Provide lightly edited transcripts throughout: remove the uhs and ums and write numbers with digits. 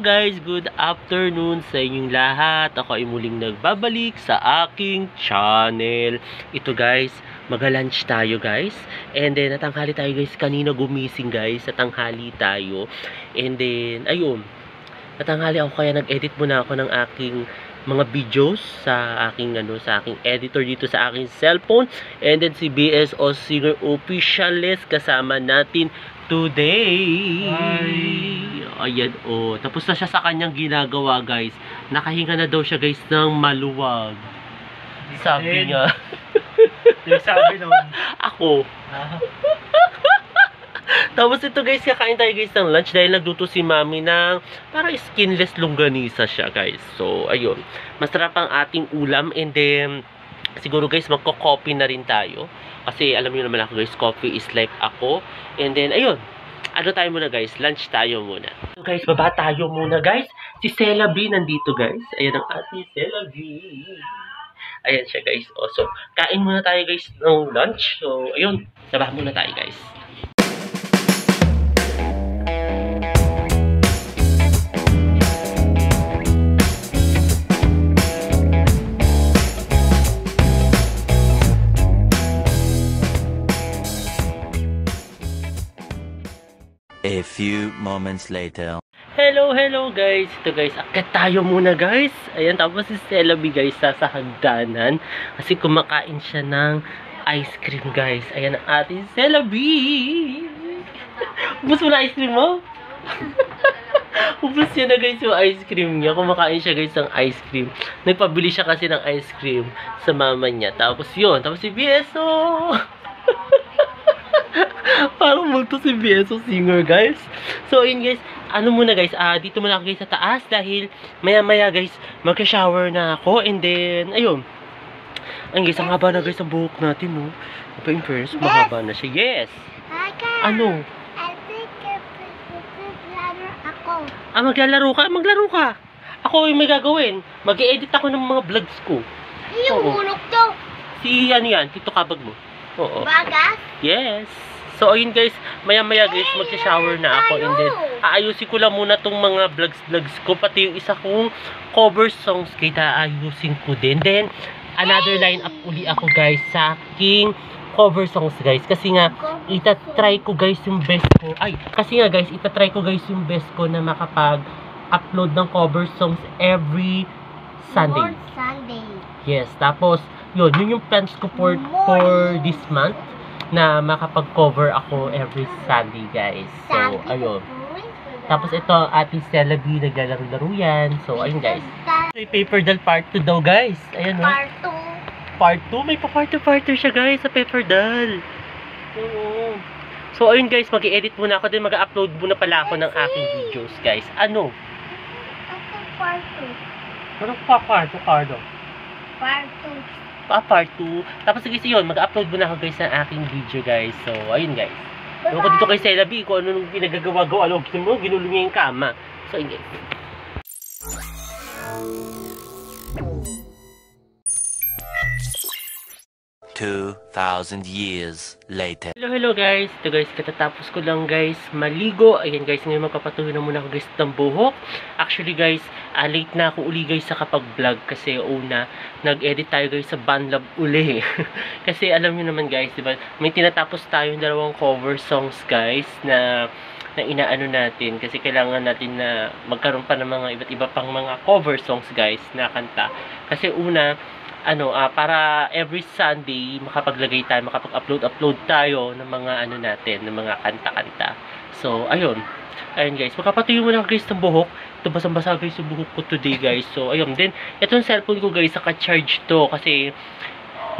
guys, good afternoon sa inyong lahat. Ako ay muling nagbabalik sa aking channel. Ito guys, mag-lunch tayo guys. And then natanghali tayo guys, kanina gumising guys, natanghali tayo. And then ayun, natanghali ako kaya nag-edit muna ako ng aking mga videos sa aking editor dito sa aking cellphone. And then si BSO Singer Officiales kasama natin today. Hi. Ayan tapos na siya sa kanyang ginagawa guys. Nakahinga na daw siya guys ng maluwag. Sabi niya. Sabi nun. Ako. Tapos ito guys, kakain tayo guys ng lunch dahil nagluto si mami ng parang skinless longganisa siya guys. So ayun, masarap ang ating ulam. And then siguro guys magko-coffee na rin tayo. Kasi alam niyo naman ako guys, coffee is like ako. And then ayun, ano tayo muna guys, lunch tayo muna. So guys, baba tayo muna guys. Si Sela B nandito guys. Ayan ang ating Sela B. Ayan siya guys. So kain muna tayo guys ng lunch. So ayun, baba muna tayo guys. A few moments later. Hello guys. Ito guys, akit tayo muna guys. Ayan, tapos si Sela B guys sa hagdanan kasi kumakain siya ng ice cream guys. Ayan ang ating Sela B. Ubus mo na ice cream mo? Ubus niya na guys yung ice cream niya. Kumakain siya guys ng ice cream. Nagpabili siya kasi ng ice cream sa mama niya. Tapos yun, tapos si BSO. Parang multo si BSO Singer guys. So ayun guys, ano muna guys, dito muna ako guys sa taas dahil maya guys mag-shower na ako. And then ayun, ayun guys, ang haba na guys ang buhok natin no. Pero in first, mahaba na siya. Yes. Ano? I think maglalaro ako. Maglalaro ka? Maglaro ka. Ako yung may gagawin. Mag-i-edit ako ng mga vlogs ko. Yung hulog to. Si ano yan, Tito Kabag mo. Oo. Bagas? Yes. So ayun guys, maya guys mag-shower na ako. And then aayusin ko lang muna tong mga vlogs ko, pati yung isa kong cover songs kita ayusin ko din. Then another line up uli ako guys sa aking cover songs guys, kasi nga itatry ko guys yung best ko. Itatry ko guys yung best ko na makapag-upload ng cover songs every Sunday. Yes, tapos yun yung plans ko for this month na makapag-cover ako every Sunday guys. So ayun. Tapos ito ang ating Sela B, naglalaro-laro yan. So ayun guys. So paper doll part 2 daw guys. Ayan o. Part 2? May pa-part-2 siya guys sa paper doll. Oo. So ayun guys, mag-i-edit muna ako din, mag-upload muna pala ako ng aking videos guys. Ano? Part 2. Ano pa part 2? Part 2. Part 2. Tapos guys yun, mag-upload muna ako guys ng aking video guys. So ayun guys. Ewan ko dito kay Sela B kung ano nung pinagagawa-gawa. Ano mo, ginulong niya yung kama. So ayun guys. 2,000 years later. Hello guys. Ito guys, katatapos ko lang guys maligo. Ayan guys, ngayon magpapatuloy na muna ako guys ng buhok. Actually guys, late na ako uli guys sa kapag-vlog kasi una, nag-edit tayo guys sa Banlab uli. Kasi alam niyo naman guys, diba, may tinatapos tayong dalawang cover songs guys na inaano natin kasi kailangan natin na magkaroon pa ng mga iba't iba pang mga cover songs guys na kanta. Kasi una, para every Sunday makapag-upload tayo ng mga natin, ng mga kanta-kanta. So, ayun guys, magpapatuyo muna guys ng buhok. Ito basang-basa guys yung buhok ko today guys. So, ayun din. Itong cellphone ko guys, naka-charge to kasi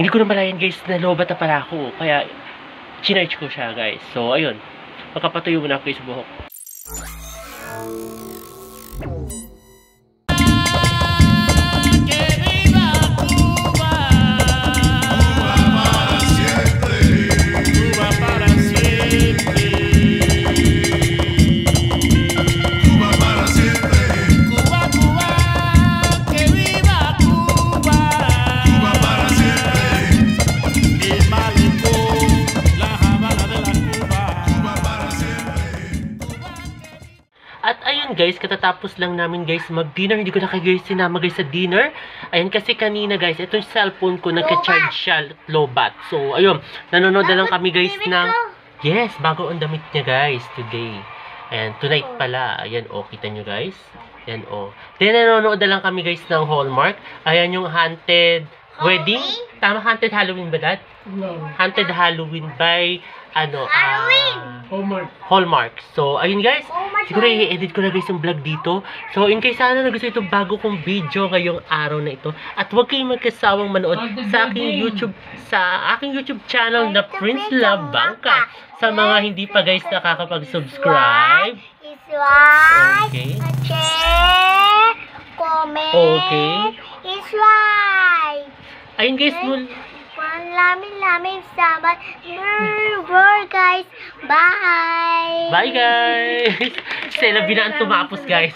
hindi ko na malayan guys na lobat na pala ako. Kaya, chinarge ko siya guys. So, ayun. Magpapatuyo muna guys yung buhok. guys, katatapos lang namin guys mag-dinner. Hindi ko na kayo guys sinama guys sa dinner. Ayan kasi kanina guys, itong cellphone ko nagka-charge siya low-bat. So ayun, nanonood na lang kami guys ng... Yes, bago ang damit niya guys today. Ayan, tonight pala. Ayan, oh, kita nyo guys. Ayan, oh. Then, nanonood na lang kami guys ng Hallmark. Ayan yung Haunted Wedding. Tama, Haunted Halloween ba that? No. Haunted Halloween by, Homework. Hallmark. So, ayun guys. Hallmark. Siguro i-edit ko na guys yung vlog dito. So, in case sana na gusto ito bago kong video ngayong araw na ito. At huwag kayong magkasawang manood sa aking YouTube channel na Prince Love Bangka. Sa mga hindi pa guys nakakapag-subscribe. Subscribe. Okay. Share. Comment. Okay. Subscribe. Ayun guys, Lamin salamat. Guys. Bye. bye guys! Sila binaan tumapos guys.